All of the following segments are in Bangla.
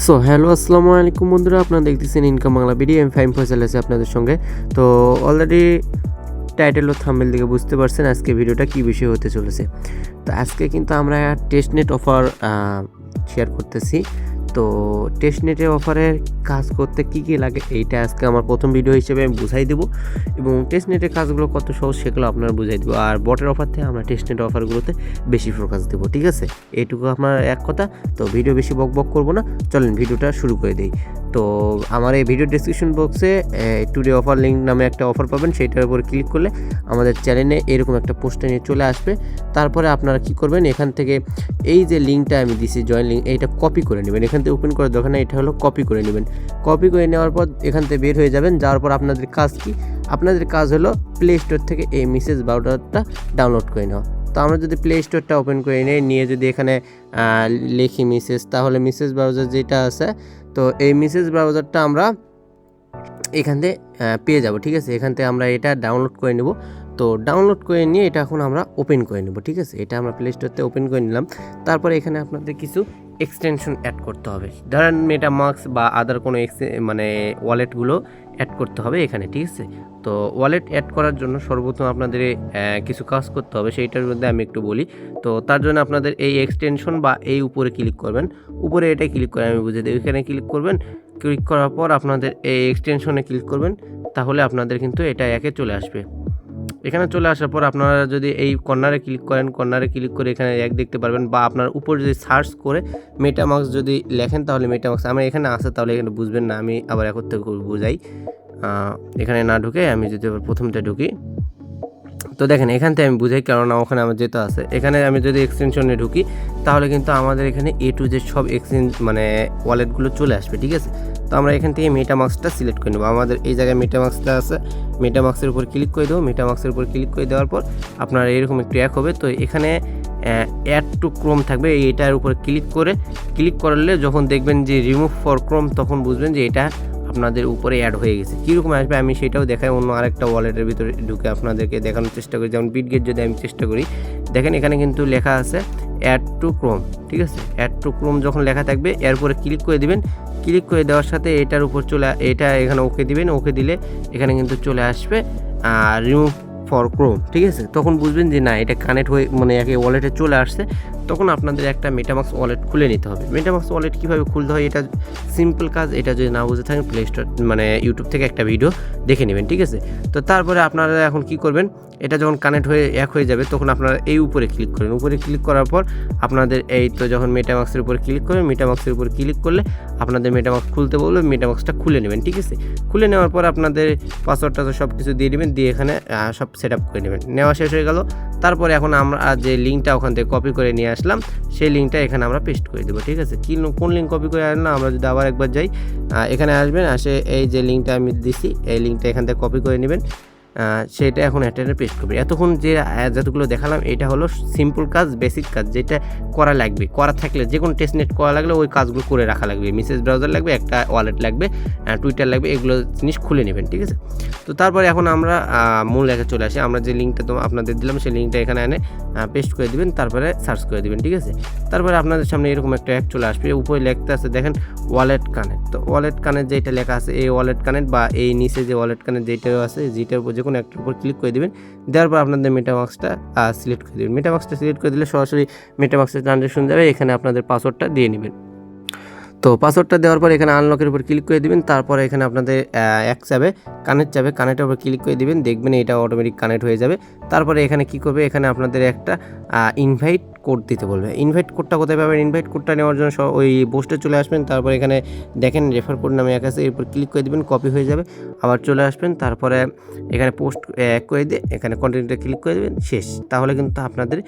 সো হ্যালো আসসালামু আলাইকুম বন্ধুরা, আপনারা দেখতেছেন ইনকাম বাংলা ভিডিও। আমি ফাইম ফয়সাল আছি আপনাদের সঙ্গে। তো অলরেডি টাইটেল ও থাম্বনেল থেকে বুঝতে পারছেন আজকে ভিডিওটা কী বিষয় হতে চলেছে। তো আজকে কিন্তু আমরা টেস্টনেট অফার শেয়ার করতেছি। তো টেস্টনেটের অফারের কাজ করতে কী কী লাগে এইটা আজকে আমার প্রথম ভিডিও হিসেবে আমি বুঝাই দেবো, এবং টেস্টনেটের কাজগুলো কত সহজ সেগুলো আপনারা বুঝাই দেবো। আর বটের অফার থেকে আমরা টেস্টনেট অফারগুলোতে বেশি ফোকাস দেবো, ঠিক আছে? এইটুকু আমার এক কথা। তো ভিডিও বেশি বক করবো না, চলেন ভিডিওটা শুরু করে দিই। তো আমার এই ভিডিও ডেসক্রিপশন বক্সে টুডে অফার লিঙ্ক নামে একটা অফার পাবেন, সেইটার উপরে ক্লিক করলে আমাদের চ্যানেলে এরকম একটা পোস্টে নিয়ে চলে আসবে। তারপরে আপনারা কি করবেন, এখান থেকে এই যে লিঙ্কটা আমি দিছি জয়েন লিঙ্ক, এইটা কপি করে নেবেন। এখান থেকে ওপেন করার দরকার না, এটা হলো কপি করে নেবেন। কপি করে নেওয়ার পর এখান থেকে বের হয়ে যাবেন। যাওয়ার পর আপনাদের কাজ কি? আপনাদের কাজ হলো প্লে স্টোর থেকে এই মেসেজ ব্রাউজারটা ডাউনলোড করে নেওয়া। তো আমরা যদি প্লে স্টোরটা ওপেন করে নিয়ে যদি এখানে লিখি মেসেজ, তাহলে মেসেজ ব্রাউজার যেটা আছে, তো এই মেসেজ ব্রাউজারটা আমরা এখান থেকে পেয়ে যাব, ঠিক আছে? এখান থেকে আমরা এটা ডাউনলোড করে নেব। তো ডাউনলোড করে নিয়ে এটা এখন আমরা ওপেন করে নেব, ঠিক আছে? এটা আমরা প্লে স্টোরতে ওপেন করে নিলাম। তারপরে এখানে আপনাদের কিছু এক্সটেনশন অ্যাড করতে হবে, ধরেন মেটামাস্ক বা আদার কোনো ওয়ালেটগুলো অ্যাড করতে হবে এখানে, ঠিক আছে? তো ওয়ালেট অ্যাড করার জন্য সর্বপ্রথম আপনাদের কিছু কাজ করতে হবে, সেইটার মধ্যে আমি একটু বলি। তো তার জন্য আপনাদের এই এক্সটেনশন বা এই উপরে ক্লিক করবেন, উপরে এটা ক্লিক করে আমি বুঝে দিই, ওইখানে ক্লিক করবেন। ক্লিক করার পর আপনাদের এই এক্সটেনশনে ক্লিক করবেন, তাহলে আপনাদের কিন্তু এটা একে চলে আসবে। এখানে চলে আসার পর আপনারা যদি এই কর্নারে ক্লিক করেন, কর্নারে ক্লিক করে এখানে এক দেখতে পারবেন, বা আপনার উপর যদি সার্চ করে মেটামাস্ক যদি লেখেন, তাহলে মেটামাস্ক আমার এখানে আসে, তাহলে এখানে বুঝবেন না। আমি আবার এখন থেকে বুঝাই, এখানে না ঢুকে আমি যদি আবার প্রথমটা ঢুকি, তো দেখেন এখান থেকে আমি বুঝাই, কেননা ওখানে আমার যেতে আছে। এখানে আমি যদি এক্সটেনশনে ঢুকি, তাহলে কিন্তু আমাদের এখানে এ টু জেড সব ওয়ালেটগুলো চলে আসবে, ঠিক আছে? তো আমরা এখান থেকে মেটামাস্কটা সিলেক্ট করে নেবো। আমাদের এই জায়গায় মেটামাস্কটা আছে, মেটামাস্কের উপর ক্লিক করে দেবো। মেটামাস্কের উপর ক্লিক করে দেওয়ার পর আপনার এরকম একটু এক হবে। তো এখানে অ্যাড টু ক্রোম থাকবে, এইটার উপর ক্লিক করলে যখন দেখবেন যে রিমুভ ফর ক্রোম, তখন বুঝবেন যে এটা আপনাদের উপরে অ্যাড হয়ে গেছে। কীরকম আসবে আমি সেটাও দেখাই অন্য আরেকটা ওয়ালেটের ভিতরে ঢুকে আপনাদেরকে দেখানোর চেষ্টা করি। যেমন বিটগেট যদি আমি চেষ্টা করি, দেখেন এখানে কিন্তু লেখা আছে অ্যাড টু ক্রোম, ঠিক আছে? অ্যাড টু ক্রোম যখন লেখা থাকবে, এর উপরে ক্লিক করে দিবেন। ক্লিক করে দেওয়ার সাথে এটার উপর এটা এখানে ওকে দিবেন। ওকে দিলে এখানে কিন্তু চলে আসবে রিমুভ ফর ক্রোম, ঠিক আছে? তখন বুঝবেন যে না, এটা কানেক্ট হয়ে একে ওয়ালেটে চলে আসছে। তখন আপনাদের একটা মেটামাস্ক ওয়ালেট খুলে নিতে হবে। মেটামাস্ক ওয়ালেট কীভাবে খুলতে হয়, এটা সিম্পল কাজ। এটা যদি না বুঝে থাকেন, প্লে স্টোর ইউটিউব থেকে একটা ভিডিও দেখে নেবেন, ঠিক আছে? তো তারপরে আপনারা এখন কি করবেন, এটা যখন কানেক্ট হয়ে এক হয়ে যাবে, তখন আপনারা এই উপরে ক্লিক করেন। উপরে ক্লিক করার পর আপনাদের এই তো যখন মেটামাস্কের উপর ক্লিক করবেন, মেটামাস্কের উপর ক্লিক করলে আপনাদের মেটামাস্ক খুলতে বলবে, মেটামাস্কটা খুলে নেবেন, ঠিক আছে? খুলে নেওয়ার পর আপনাদের পাসওয়ার্ডটা সব কিছু দিয়ে দেবেন, দিয়ে এখানে সব সেট আপ করে নেবেন। নেওয়া শেষ হয়ে গেল। তারপরে এখন আমরা যে লিঙ্কটা ওখান থেকে কপি করে নিয়ে আসলাম, সেই লিঙ্কটা এখানে আমরা পেস্ট করে দেবো, ঠিক আছে? কোন লিঙ্ক কপি করে আনলাম, আমরা যদি আবার একবার যাই, এখানে আসবেন, এই যে লিঙ্কটা আমি দিছি, এই লিঙ্কটা এখান থেকে কপি করে নেবেন, সেটা এখন একটা পেস্ট করবে। এতক্ষণ যতগুলো দেখালাম, এটা হলো সিম্পল কাজ, বেসিক কাজ, যেটা করা লাগবে। করা থাকলে যে কোনো টেস্টনেট করা লাগলে ওই কাজগুলো করে রাখা লাগবে। মেসেজ ব্রাউজার লাগবে, একটা ওয়ালেট লাগবে, টুইটার লাগবে, এগুলো জিনিস খুলে নেবেন, ঠিক আছে? তো তারপরে এখন আমরা মূল লেখা চলে আসি। আমরা যে লিঙ্কটা আপনাদের দিলাম, সেই লিঙ্কটা এখানে এনে পেস্ট করে দিবেন, তারপরে সার্চ করে দিবেন, ঠিক আছে? তারপরে আপনাদের সামনে এরকম একটা অ্যাড চলে আসবে। উপরে লিখতে আছে দেখেন ওয়ালেট কানেক্ট। তো ওয়ালেট কানেক্ট যেটা লেখা আছে, এই ওয়ালেট কানেক্ট বা এই নিচে যে ওয়ালেট কানেক্ট যেটাও আছে, যেটার উপর যে কোনো একটার উপর ক্লিক করে দেবেন। দেওয়ার পর আপনাদের মেটামাস্কটা সিলেক্ট করে দেবেন। মেটামাস্কটা সিলেক্ট করে দিলে সরাসরি মেটামাস্কের ট্রানজাকশন যাবে। এখানে আপনাদের পাসওয়ার্ডটা দিয়ে নেবেন। তো পাসওয়ার্ডটা দেওয়ার পর এখানে আনলকের উপর ক্লিক করে দিবেন। তারপরে এখানে আপনাদের কানেক্টের উপর ক্লিক করে দিবেন, দেখবেন এটা অটোমেটিক কানেক্ট হয়ে যাবে। তারপরে এখানে কি করবে, এখানে আপনাদের একটা ইনভাইট কোড দিতে বলবে। ইনভাইট কোডটা কোথায় পাবেন? ইনভাইট কোডটা নেওয়ার জন্য ওই পোস্টে চলে আসবেন। তারপরে এখানে দেখেন রেফার কোড নামে এক আছে, এরপর ক্লিক করে দিবেন, কপি হয়ে যাবে। আবার চলে আসবেন, তারপরে এখানে পোস্ট করে দিয়ে এখানে কন্টিনিউতে ক্লিক করে দেবেন, শেষ। তাহলে কিন্তু আপনাদের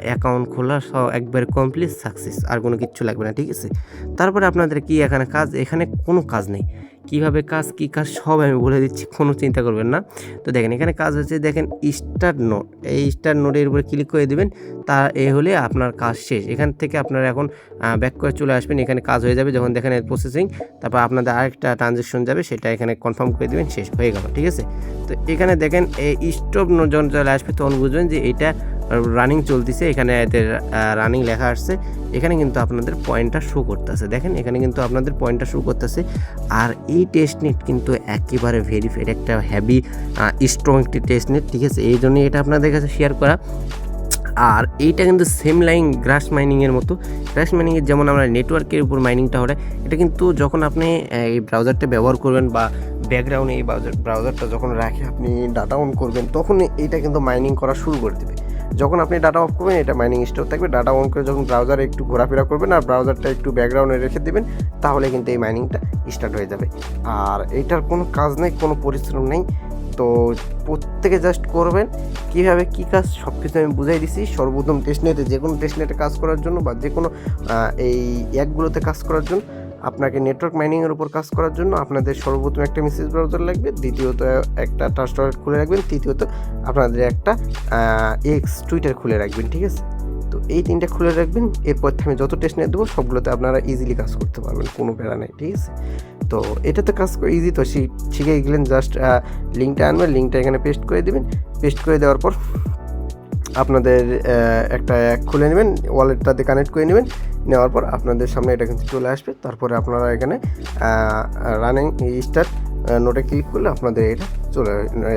অ্যাকাউন্ট খোলা একবারে কমপ্লিট সাকসেস, আর কোনো কিচ্ছু লাগবে না, ঠিক আছে? তারপরে আপনাদের কি এখানে কাজ, এখানে কোনো কাজ নেই। কীভাবে কাজ, কী কাজ সব আমি বলে দিচ্ছি, কোনো চিন্তা করবেন না। তো দেখেন এখানে কাজ হচ্ছে, দেখেন স্টার্ট নোট, এই স্টার্ট নোটের উপরে ক্লিক করে দেবেন। হলে আপনার কাজ শেষ। এখান থেকে আপনারা এখন ব্যাক করে চলে আসবেন, এখানে কাজ হয়ে যাবে। যখন দেখেন প্রসেসিং, তারপর আপনাদের আরেকটা ট্রানজাকশন যাবে, সেটা এখানে কনফার্ম করে দেবেন, শেষ হয়ে গেল, ঠিক আছে? তো এখানে দেখেন এই স্টপ নোট যখন চলে আসবে, তখন বুঝবেন যে এটা রানিং চলতেছে, এখানে এদের রানিং লেখা আসছে, এখানে কিন্তু আপনাদের পয়েন্টটা শো করতেছে। দেখেন এখানে কিন্তু আপনাদের পয়েন্টটা শো করতেছে। আর এই টেস্টনেট কিন্তু একেবারে ভেরিফাইড একটা হেভি স্ট্রং একটি টেস্টনেট, ঠিক আছে, এই জন্যই এটা আপনাদের কাছে শেয়ার করা। আর এইটা কিন্তু সেম লাইন গ্রাস মাইনিংয়ের মতো। গ্রাস মাইনিংয়ের যেমন আমরা নেটওয়ার্কের উপর মাইনিংটা হয়, এটা কিন্তু যখন আপনি এই ব্রাউজারটা ব্যবহার করবেন বা ব্যাকগ্রাউন্ডে এই ব্রাউজারটা যখন রাখে আপনি ডাটা অন করবেন, তখন এইটা কিন্তু মাইনিং করা শুরু করে দেবে। যখন আপনি ডাটা অফ করবেন এটা মাইনিং স্টপ থাকবে। ডাটা অন করে যখন ব্রাউজারে একটু ঘোরাফেরা করবেন আর ব্রাউজারটা একটু ব্যাকগ্রাউন্ডে রেখে দেবেন, তাহলে কিন্তু এই মাইনিংটা স্টার্ট হয়ে যাবে। আর এটার কোনো কাজ নেই, কোনো পরিশ্রম নেই। তো প্রত্যেকে জাস্ট করবেন। কীভাবে কী কাজ সব কিছু আমি বুঝাই দিছি। সর্বপ্রথম টেস্টনেটে, যে কোনো টেস্টনেটে কাজ করার জন্য বা যে কোনো এই অ্যাপগুলোতে কাজ করার জন্য, আপনাকে নেটওয়ার্ক মাইনিংয়ের উপর কাজ করার জন্য আপনাদের সর্বপ্রথম একটা মেসেজ ব্রাউজার লাগবে, দ্বিতীয়ত একটা ট্রাস্ট ওয়ালেট খুলে রাখবেন, তৃতীয়ত আপনাদের একটা এক্স টুইটার খুলে রাখবেন, ঠিক আছে। তো এই তিনটা খুলে রাখবেন, এরপর আমি যত টেস্টনেট দেবো সবগুলোতে আপনারা ইজিলি কাজ করতে পারবেন, কোনো প্যারা নেই, ঠিক আছে। তো এটাতে কাজ করে ইজি, তো শিখে গেলেন। জাস্ট লিঙ্কটা আনবেন, লিঙ্কটা এখানে পেস্ট করে দেবেন। পেস্ট করে দেওয়ার পর আপনাদের একটা খুলে নেবেন, ওয়ালেটটাতে কানেক্ট করে নেবেন। নেওয়ার পর আপনাদের সামনে এটা কিন্তু চলে আসবে। তারপরে আপনারা এখানে রানিং স্টার্ট নোটে ক্লিক করলে আপনাদের এটা চলে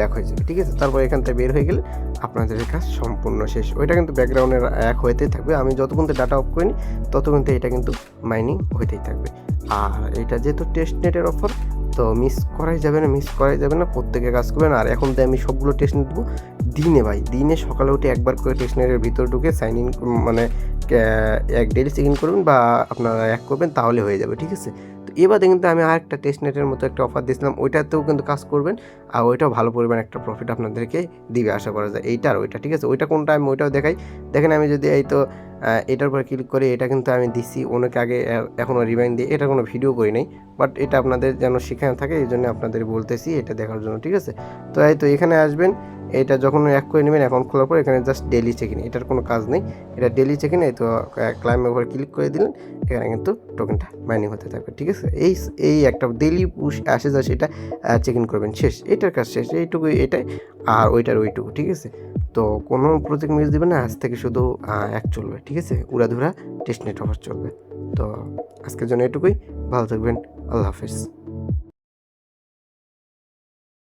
এক হয়ে যাবে, ঠিক আছে। তারপর এখান থেকে বের হয়ে গেলে আপনাদের কাজ সম্পূর্ণ শেষ। ওইটা কিন্তু ব্যাকগ্রাউন্ডের এক হইতেই থাকবে। আমি যতক্ষণ ডাটা অফ করিনি ততক্ষণ এটা কিন্তু মাইনিং হইতেই থাকবে। আর এটা যেহেতু টেস্টনেটের অফার, তো মিস করাই যাবে না, প্রত্যেকে কাজ করবেন। আর এখন তো আমি সবগুলো টেস্টনেট দেবো দিনে সকালে উঠে একবার করে টেস্টনেটের ভিতর ঢুকে সাইন ইন, মানে এক ডেলি চেক ইন করবেন বা আপনারা এক করবেন, তাহলে হয়ে যাবে, ঠিক আছে। তো এবারে কিন্তু আমি আরেকটা টেস্টনেটের মতো একটা অফার দিয়েছিলাম, ওইটাতেও কিন্তু কাজ করবেন। আর ওইটাও ভালো পরিমাণ একটা প্রফিট আপনাদেরকে দিবে আশা করা যায়, এইটা আর ওইটা, ঠিক আছে। ওইটা কোনটা আমি ওইটাও দেখাই। দেখেন আমি যদি এই তো এটার উপরে ক্লিক করি, এটা কিন্তু আমি দিছি অনেক আগে, এখনও রিমাইন্ড দিয়ে, এটা কোনো ভিডিও করি নাই, বাট এটা আপনাদের যেন শেখানো থাকে এই জন্য আপনাদের বলতেছি এটা দেখার জন্য, ঠিক আছে। তো এই তো এখানে আসবেন, এটা যখন এক করে নেবেন অ্যাকাউন্ট খোলার পর এখানে জাস্ট ডেলি চেক ইন, এটার কোনো কাজ নেই, এটা ডেলি চেক ইন। এই তো ক্লাইমের উপরে ক্লিক করে দিলেন, এখানে কিন্তু টোকেনটা মাইনিং হতে থাকবে, ঠিক আছে। এই একটা ডেলি পুশ আসে যা সেটা চেক ইন করবেন, শেষ, এটার কাজ শেষ, এইটুকুই এটাই। আর ওইটার ওইটুকু, ঠিক আছে। তো কোনো প্রজেক্ট মিস দেবেন না, আজ থেকে শুধু এক চলবে, ঠিক আছে, উড়াধুরা টেস্টনেট অফার চলবে। তো আজকের জন্য এটুকুই, ভালো থাকবেন, আল্লাহ হাফেজ।